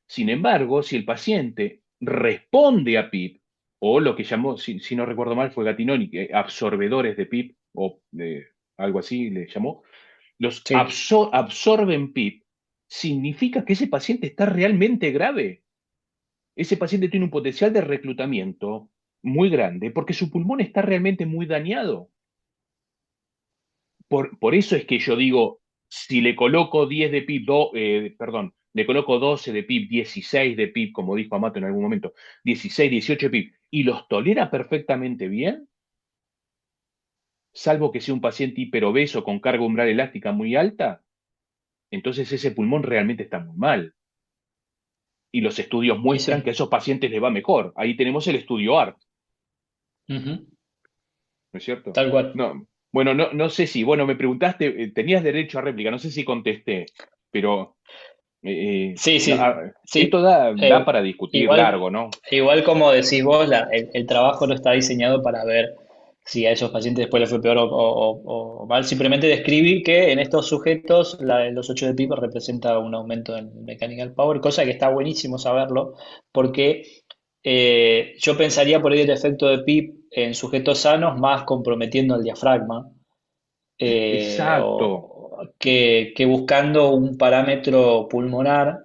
S1: Sin embargo, si el paciente responde a PIP, o lo que llamó, si no recuerdo mal, fue Gattinoni, que absorbedores de PIP, o algo así le llamó, los
S2: sí.
S1: absorben PIP, significa que ese paciente está realmente grave. Ese paciente tiene un potencial de reclutamiento muy grande porque su pulmón está realmente muy dañado. Por eso es que yo digo, si le coloco 10 de PIB, perdón, le coloco 12 de PIB, 16 de PIB, como dijo Amato en algún momento, 16, 18 de PIB, y los tolera perfectamente bien, salvo que sea un paciente hiperobeso con carga umbral elástica muy alta, entonces ese pulmón realmente está muy mal. Y los estudios
S2: Y
S1: muestran que a
S2: sí.
S1: esos pacientes les va mejor. Ahí tenemos el estudio ART,
S2: Ujú,
S1: ¿no es cierto?
S2: tal cual.
S1: No, bueno, no sé si, bueno, me preguntaste, tenías derecho a réplica, no sé si contesté, pero
S2: Sí,
S1: no,
S2: sí,
S1: esto
S2: sí.
S1: da para discutir
S2: Igual,
S1: largo, ¿no?
S2: igual como decís vos, el trabajo no está diseñado para ver si a esos pacientes después les fue peor o mal. Simplemente describir que en estos sujetos los 8 de pico representa un aumento en mechanical power, cosa que está buenísimo saberlo, porque yo pensaría por ahí el efecto de PIP en sujetos sanos más comprometiendo al diafragma
S1: Exacto.
S2: que buscando un parámetro pulmonar,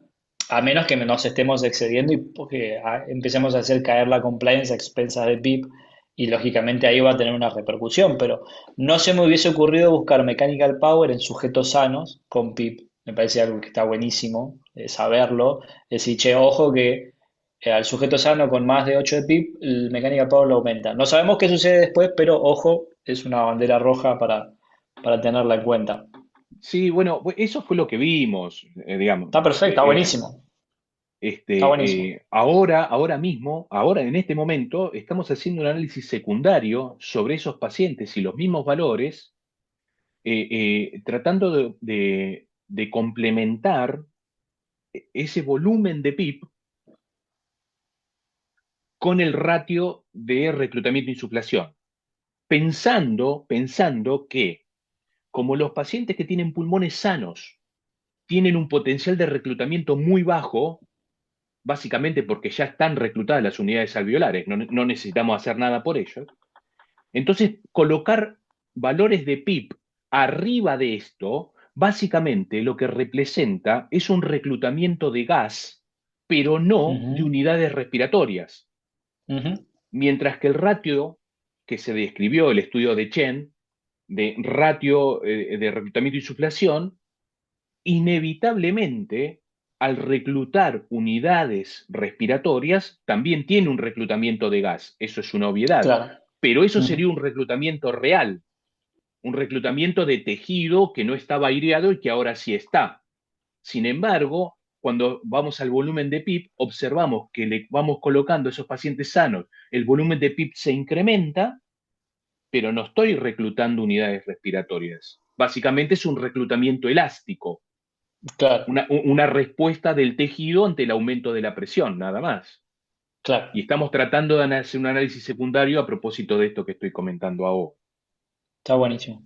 S2: a menos que nos estemos excediendo y porque empecemos a hacer caer la compliance a expensas de PIP y lógicamente ahí va a tener una repercusión, pero no se me hubiese ocurrido buscar mechanical power en sujetos sanos con PIP. Me parece algo que está buenísimo saberlo. Decir, che, ojo que al sujeto sano con más de 8 de PIP, el mechanical power lo aumenta. No sabemos qué sucede después, pero ojo, es una bandera roja para tenerla en cuenta.
S1: Sí, bueno, eso fue lo que vimos, digamos.
S2: Está perfecto, está buenísimo. Está buenísimo.
S1: Ahora mismo, ahora en este momento, estamos haciendo un análisis secundario sobre esos pacientes y los mismos valores, tratando de complementar ese volumen de PIP con el ratio de reclutamiento e insuflación, pensando que como los pacientes que tienen pulmones sanos tienen un potencial de reclutamiento muy bajo, básicamente porque ya están reclutadas las unidades alveolares, no necesitamos hacer nada por ellos. Entonces, colocar valores de PIP arriba de esto, básicamente lo que representa es un reclutamiento de gas, pero no de
S2: Ujú,
S1: unidades respiratorias.
S2: ujú,
S1: Mientras que el ratio que se describió, el estudio de Chen, de ratio de reclutamiento y insuflación, inevitablemente, al reclutar unidades respiratorias, también tiene un reclutamiento de gas. Eso es una obviedad.
S2: claro.
S1: Pero eso
S2: Ujú,
S1: sería un reclutamiento real, un reclutamiento de tejido que no estaba aireado y que ahora sí está. Sin embargo, cuando vamos al volumen de PIP, observamos que le vamos colocando a esos pacientes sanos, el volumen de PIP se incrementa, pero no estoy reclutando unidades respiratorias. Básicamente es un reclutamiento elástico,
S2: claro,
S1: una respuesta del tejido ante el aumento de la presión, nada más.
S2: claro.
S1: Y estamos tratando de hacer un análisis secundario a propósito de esto que estoy comentando ahora.
S2: Está buenísimo.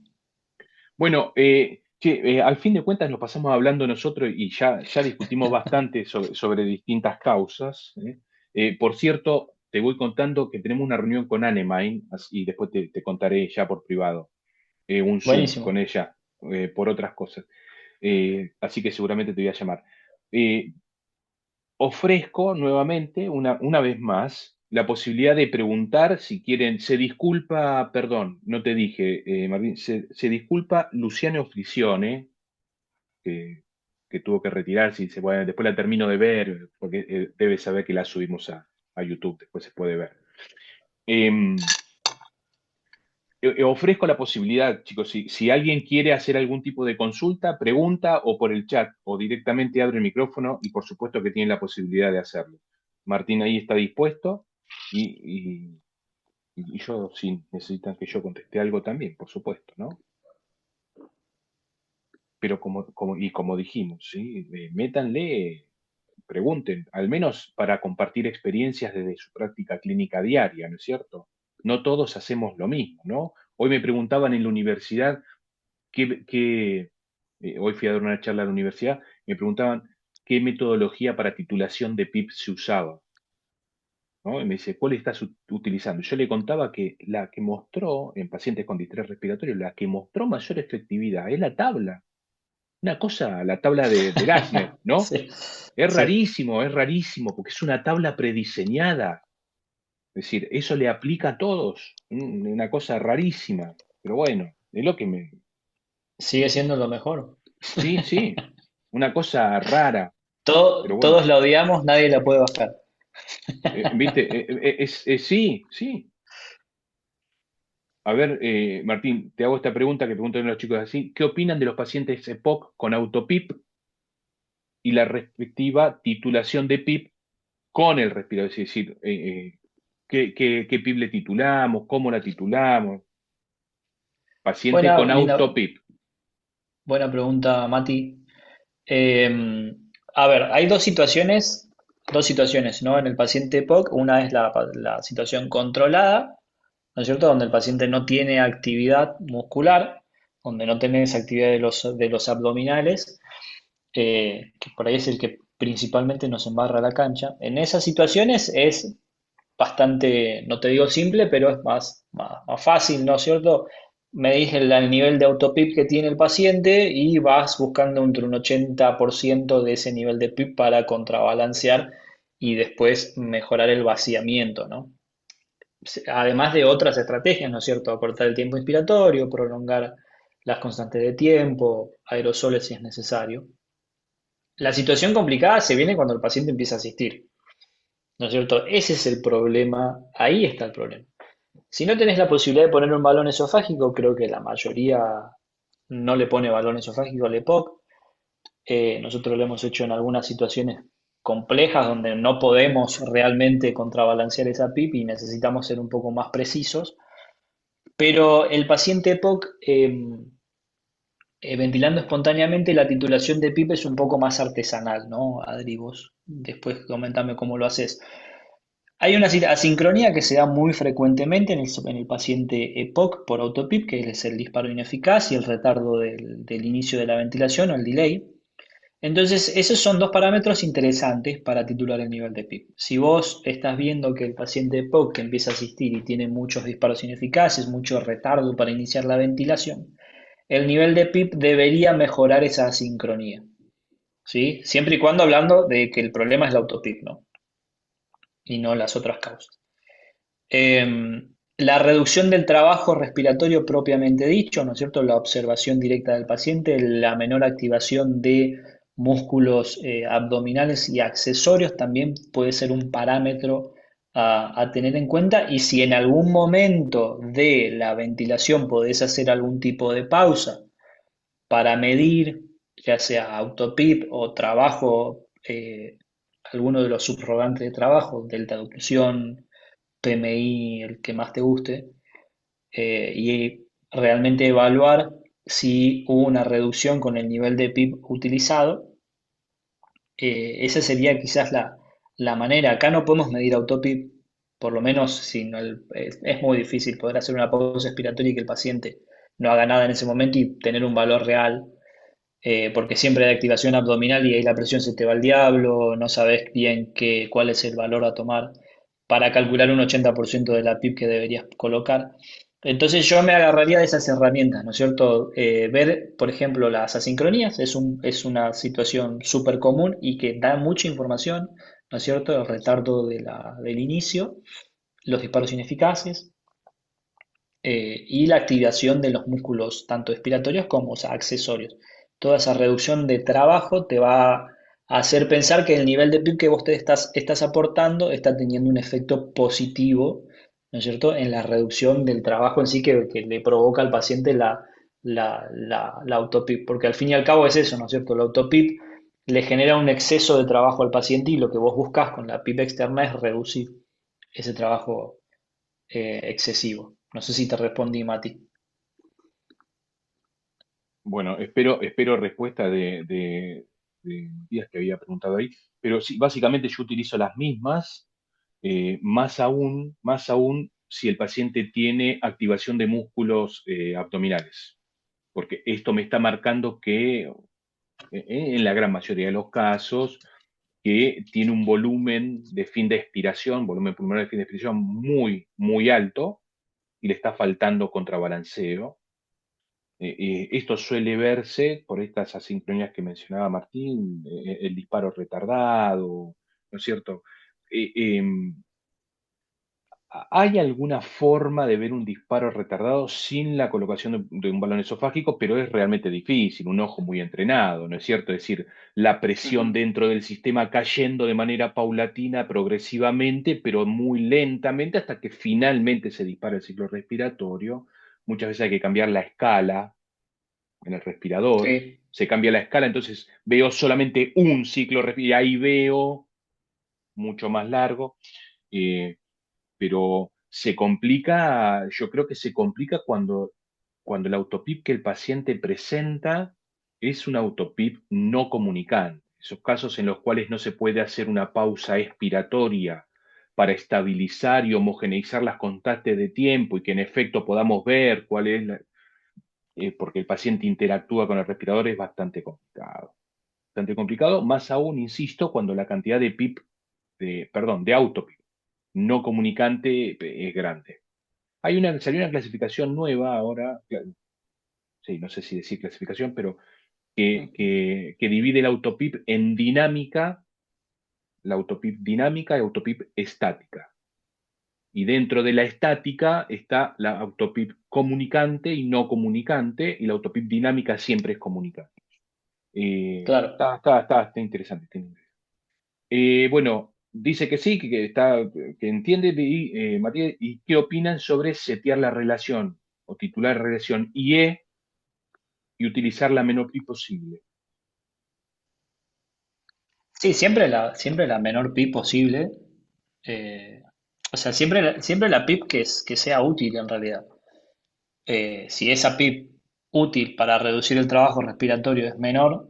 S1: Bueno, al fin de cuentas nos pasamos hablando nosotros y ya discutimos bastante sobre distintas causas. Por cierto, te voy contando que tenemos una reunión con Annemine y después te contaré ya por privado, un Zoom con
S2: Buenísimo.
S1: ella por otras cosas. Así que seguramente te voy a llamar. Eh, Ofrezco nuevamente, una vez más, la posibilidad de preguntar si quieren. Se disculpa, perdón, no te dije, Martín, se disculpa Luciano Frisione, que que tuvo que retirarse y dice, bueno, después la termino de ver, porque debe saber que la subimos a YouTube, después se puede ver. Em, Ofrezco la posibilidad, chicos, si alguien quiere hacer algún tipo de consulta, pregunta o por el chat o directamente abre el micrófono y por supuesto que tiene la posibilidad de hacerlo. Martín ahí está dispuesto y, y yo, si necesitan que yo conteste algo también, por supuesto, ¿no? Pero como dijimos, ¿sí? Métanle, pregunten, al menos para compartir experiencias desde su práctica clínica diaria, ¿no es cierto? No todos hacemos lo mismo, ¿no? Hoy me preguntaban en la universidad hoy fui a dar una charla a la universidad, me preguntaban qué metodología para titulación de PIP se usaba, ¿no? Y me dice, ¿cuál estás utilizando? Yo le contaba que la que mostró en pacientes con distrés respiratorio, la que mostró mayor efectividad es la tabla. Una cosa, la tabla de Gassner, ¿no?
S2: Sí, sí.
S1: Es rarísimo, porque es una tabla prediseñada. Es decir, eso le aplica a todos. Una cosa rarísima. Pero bueno, es lo que me...
S2: Sigue siendo lo mejor.
S1: Sí, sí, una cosa rara. Pero bueno,
S2: Todos la odiamos, nadie la puede bajar.
S1: viste, sí, sí. A ver, Martín, te hago esta pregunta que preguntan los chicos así. ¿Qué opinan de los pacientes EPOC con autopip y la respectiva titulación de PIP con el respirador? Es decir, ¿qué PIP le titulamos? ¿Cómo la titulamos? Paciente con
S2: Linda,
S1: autopip.
S2: buena pregunta, Mati. Eh, a ver, hay dos situaciones, ¿no? En el paciente EPOC, una es la situación controlada, ¿no es cierto? Donde el paciente no tiene actividad muscular, donde no tenés actividad de los abdominales, que por ahí es el que principalmente nos embarra la cancha. En esas situaciones es bastante, no te digo simple, pero es más fácil, ¿no es cierto? Medís el nivel de autopip que tiene el paciente y vas buscando entre un 80% de ese nivel de PIP para contrabalancear y después mejorar el vaciamiento, ¿no? Además de otras estrategias, ¿no es cierto? Acortar el tiempo inspiratorio, prolongar las constantes de tiempo, aerosoles si es necesario. La situación complicada se viene cuando el paciente empieza a asistir, ¿no es cierto? Ese es el problema, ahí está el problema. Si no tenés la posibilidad de poner un balón esofágico, creo que la mayoría no le pone balón esofágico al EPOC. Nosotros lo hemos hecho en algunas situaciones complejas donde no podemos realmente contrabalancear esa PIP y necesitamos ser un poco más precisos. Pero el paciente EPOC, ventilando espontáneamente, la titulación de PIP es un poco más artesanal, ¿no? Adri, vos después comentame cómo lo haces. Hay una asincronía que se da muy frecuentemente en el paciente EPOC por autopip, que es el disparo ineficaz y el retardo del inicio de la ventilación o el delay. Entonces, esos son dos parámetros interesantes para titular el nivel de PIP. Si vos estás viendo que el paciente EPOC que empieza a asistir y tiene muchos disparos ineficaces, mucho retardo para iniciar la ventilación, el nivel de PIP debería mejorar esa asincronía, ¿sí? Siempre y cuando hablando de que el problema es la autopip, ¿no? Y no las otras causas. La reducción del trabajo respiratorio propiamente dicho, ¿no es cierto? La observación directa del paciente, la menor activación de músculos abdominales y accesorios también puede ser un parámetro a tener en cuenta. Y si en algún momento de la ventilación podés hacer algún tipo de pausa para medir, ya sea autopip o trabajo, alguno de los subrogantes de trabajo, delta de oclusión, PMI, el que más te guste, y realmente evaluar si hubo una reducción con el nivel de PIB utilizado. Esa sería quizás la manera. Acá no podemos medir autopip, por lo menos si no es muy difícil poder hacer una pausa expiratoria y que el paciente no haga nada en ese momento y tener un valor real, porque siempre hay activación abdominal y ahí la presión se te va al diablo, no sabes bien cuál es el valor a tomar para calcular un 80% de la PIB que deberías colocar. Entonces yo me agarraría de esas herramientas, ¿no es cierto? Ver, por ejemplo, las asincronías es una situación súper común y que da mucha información, ¿no es cierto? El retardo del inicio, los disparos ineficaces, y la activación de los músculos tanto expiratorios como, o sea, accesorios. toda esa reducción de trabajo te va a hacer pensar que el nivel de PIB que vos estás aportando está teniendo un efecto positivo, ¿no es cierto?, en la reducción del trabajo en sí que le provoca al paciente la auto-PIB. Porque al fin y al cabo es eso, ¿no es cierto? La auto-PIB le genera un exceso de trabajo al paciente y lo que vos buscas con la PIB externa es reducir ese trabajo excesivo. No sé si te respondí, Mati.
S1: Bueno, espero respuesta de Matías que había preguntado ahí, pero sí, básicamente yo utilizo las mismas, más aún si el paciente tiene activación de músculos abdominales, porque esto me está marcando que en la gran mayoría de los casos, que tiene un volumen de fin de expiración, volumen pulmonar de fin de expiración muy, muy alto y le está faltando contrabalanceo. Esto suele verse por estas asincronías que mencionaba Martín, el disparo retardado, ¿no es cierto? Eh, em, ¿Hay alguna forma de ver un disparo retardado sin la colocación de un balón esofágico? Pero es realmente difícil, un ojo muy entrenado, ¿no es cierto? Es decir, la presión
S2: Ujú.
S1: dentro del sistema cayendo de manera paulatina, progresivamente, pero muy lentamente, hasta que finalmente se dispara el ciclo respiratorio. Muchas veces hay que cambiar la escala en el respirador,
S2: Sí.
S1: se cambia la escala, entonces veo solamente un ciclo y ahí veo mucho más largo. Eh, pero se complica, yo creo que se complica cuando el autopip que el paciente presenta es un autopip no comunicante. Esos casos en los cuales no se puede hacer una pausa expiratoria para estabilizar y homogeneizar las constantes de tiempo y que en efecto podamos ver cuál es porque el paciente interactúa con el respirador es bastante complicado. Bastante complicado, más aún, insisto, cuando la cantidad de PIP, perdón, de autopip no comunicante es grande. Salió una clasificación nueva ahora, sí, no sé si decir clasificación, pero que divide el autopip en dinámica, la autopip dinámica y autopip estática. Y dentro de la estática está la autopip comunicante y no comunicante, y la autopip dinámica siempre es comunicante.
S2: Claro.
S1: Está interesante. Está interesante. Bueno, dice que sí, que entiende, Matías, ¿y qué opinan sobre setear la relación o titular relación IE y utilizar la menor pi posible?
S2: Sí, siempre la menor PIB posible. eh, o sea, siempre la PIB que sea útil en realidad. Si esa PIB útil para reducir el trabajo respiratorio es menor,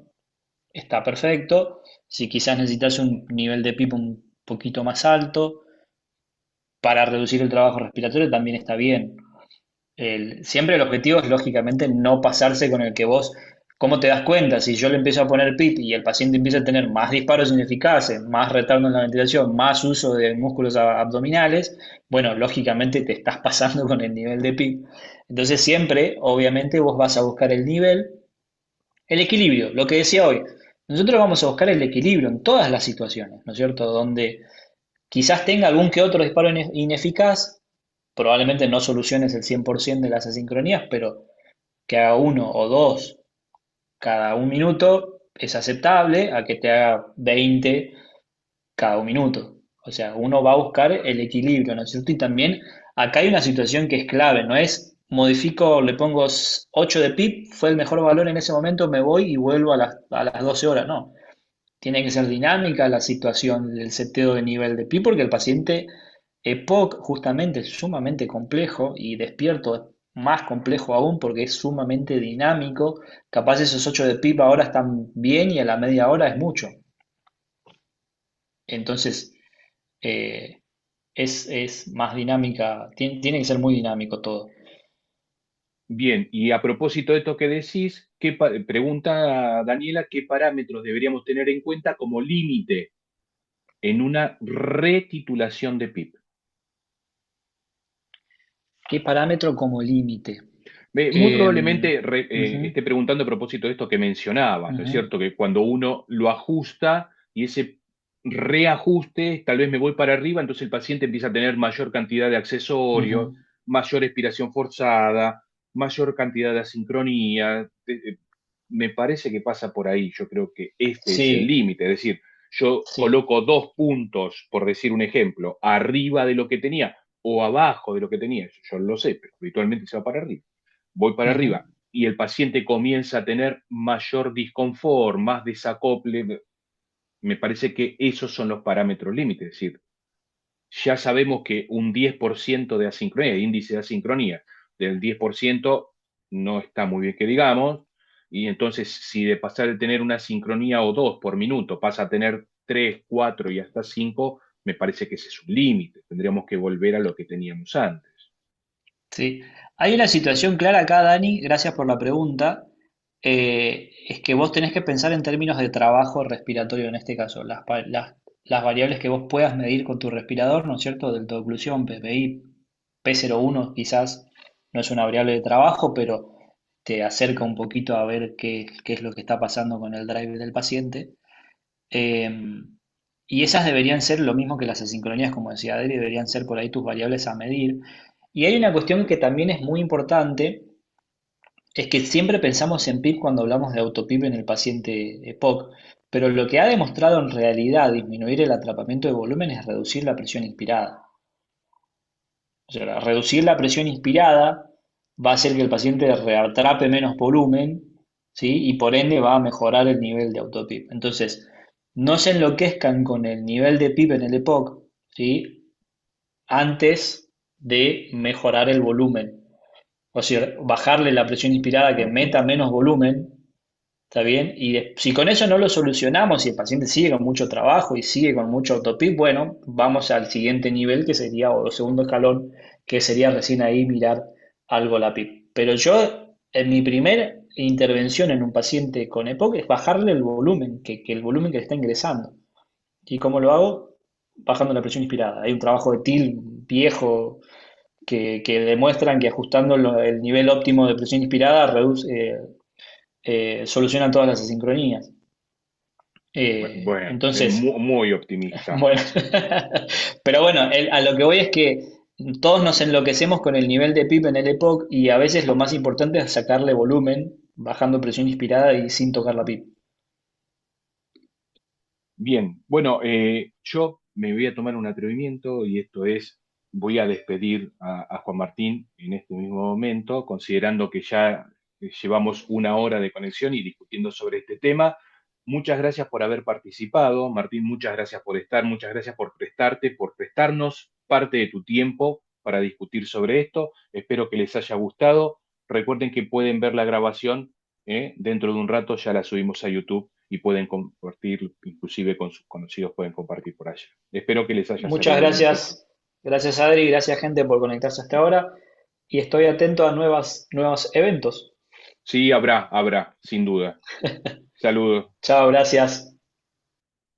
S2: está perfecto. Si quizás necesitas un nivel de PIB un poquito más alto para reducir el trabajo respiratorio, también está bien. Siempre el objetivo es, lógicamente, no pasarse con el que vos, ¿cómo te das cuenta? Si yo le empiezo a poner PIP y el paciente empieza a tener más disparos ineficaces, más retardo en la ventilación, más uso de músculos abdominales, bueno, lógicamente te estás pasando con el nivel de PIP. Entonces siempre, obviamente, vos vas a buscar el nivel, el equilibrio, lo que decía hoy. Nosotros vamos a buscar el equilibrio en todas las situaciones, ¿no es cierto? Donde quizás tenga algún que otro disparo ineficaz, probablemente no soluciones el 100% de las asincronías, pero que haga uno o dos cada un minuto es aceptable a que te haga 20 cada un minuto. O sea, uno va a buscar el equilibrio, ¿no es cierto? Y también acá hay una situación que es clave, no es modifico, le pongo 8 de PIB, fue el mejor valor en ese momento, me voy y vuelvo a las 12 horas, no. Tiene que ser dinámica la situación del seteo de nivel de PIB porque el paciente EPOC justamente es sumamente complejo y despierto es más complejo aún porque es sumamente dinámico. Capaz esos 8 de PIB ahora están bien y a la media hora es mucho. Entonces eh, es más dinámica, tiene que ser muy dinámico todo.
S1: Bien, y a propósito de esto que decís, pregunta Daniela, ¿qué parámetros deberíamos tener en cuenta como límite en una retitulación de PIP?
S2: ¿Qué parámetro como límite?
S1: Muy
S2: Eh,
S1: probablemente
S2: ujú,
S1: esté preguntando a propósito de esto que mencionabas, ¿no es
S2: ujú,
S1: cierto? Que cuando uno lo ajusta y ese reajuste, tal vez me voy para arriba, entonces el paciente empieza a tener mayor cantidad de accesorios,
S2: ujú.
S1: mayor expiración forzada, mayor cantidad de asincronía. me parece que pasa por ahí. Yo creo que este es el
S2: Sí,
S1: límite. Es decir, yo
S2: sí.
S1: coloco 2 puntos, por decir un ejemplo, arriba de lo que tenía o abajo de lo que tenía. Yo lo sé, pero habitualmente se va para arriba. Voy para
S2: Ujú.
S1: arriba y el paciente comienza a tener mayor disconfort, más desacople. Me parece que esos son los parámetros límites. Es decir, ya sabemos que un 10% de asincronía, índice de asincronía del 10% no está muy bien que digamos, y entonces si de pasar de tener una sincronía o 2 por minuto pasa a tener 3, 4 y hasta 5, me parece que ese es un límite, tendríamos que volver a lo que teníamos antes.
S2: Sí, hay una situación clara acá, Dani, gracias por la pregunta. Es que vos tenés que pensar en términos de trabajo respiratorio en este caso, las variables que vos puedas medir con tu respirador, ¿no es cierto? Delta oclusión, PPI, P01 quizás no es una variable de trabajo, pero te acerca un poquito a ver qué es lo que está pasando con el drive del paciente. Eh, y esas deberían ser lo mismo que las asincronías, como decía Adri, deberían ser por ahí tus variables a medir. Y hay una cuestión que también es muy importante, es que siempre pensamos en PIB cuando hablamos de autopip en el paciente EPOC, pero lo que ha demostrado en realidad disminuir el atrapamiento de volumen es reducir la presión inspirada. O sea, reducir la presión inspirada va a hacer que el paciente reatrape menos volumen, ¿sí? Y por ende va a mejorar el nivel de autopip. Entonces, no se enloquezcan con el nivel de PIB en el EPOC, ¿sí? Antes de mejorar el volumen. O sea, bajarle la presión inspirada que
S1: Ujú.
S2: meta menos volumen, ¿está bien? Y si con eso no lo solucionamos y el paciente sigue con mucho trabajo y sigue con mucho autopip, bueno, vamos al siguiente nivel que sería, o segundo escalón, que sería recién ahí mirar algo la PIP. Pero yo, en mi primera intervención en un paciente con EPOC es bajarle el volumen, que el volumen que le está ingresando. ¿Y cómo lo hago? Bajando la presión inspirada. Hay un trabajo de TIL viejo que demuestran que ajustando el nivel óptimo de presión inspirada solucionan todas las asincronías.
S1: Bueno,
S2: Entonces,
S1: muy optimista.
S2: bueno, pero bueno, a lo que voy es que todos nos enloquecemos con el nivel de PIB en el EPOC y a veces lo más importante es sacarle volumen, bajando presión inspirada y sin tocar la PIB.
S1: Bien, bueno, yo me voy a tomar un atrevimiento y esto es, voy a despedir a Juan Martín en este mismo momento, considerando que ya llevamos 1 hora de conexión y discutiendo sobre este tema. Muchas gracias por haber participado, Martín, muchas gracias por estar, muchas gracias por prestarte, por prestarnos parte de tu tiempo para discutir sobre esto. Espero que les haya gustado. Recuerden que pueden ver la grabación, dentro de un rato ya la subimos a YouTube y pueden compartir, inclusive con sus conocidos pueden compartir por allá. Espero que les haya
S2: Muchas
S1: servido muchísimo.
S2: gracias, gracias Adri, gracias gente por conectarse hasta ahora y estoy atento a nuevos eventos.
S1: Sí, habrá, sin duda. Saludos.
S2: Chao, gracias.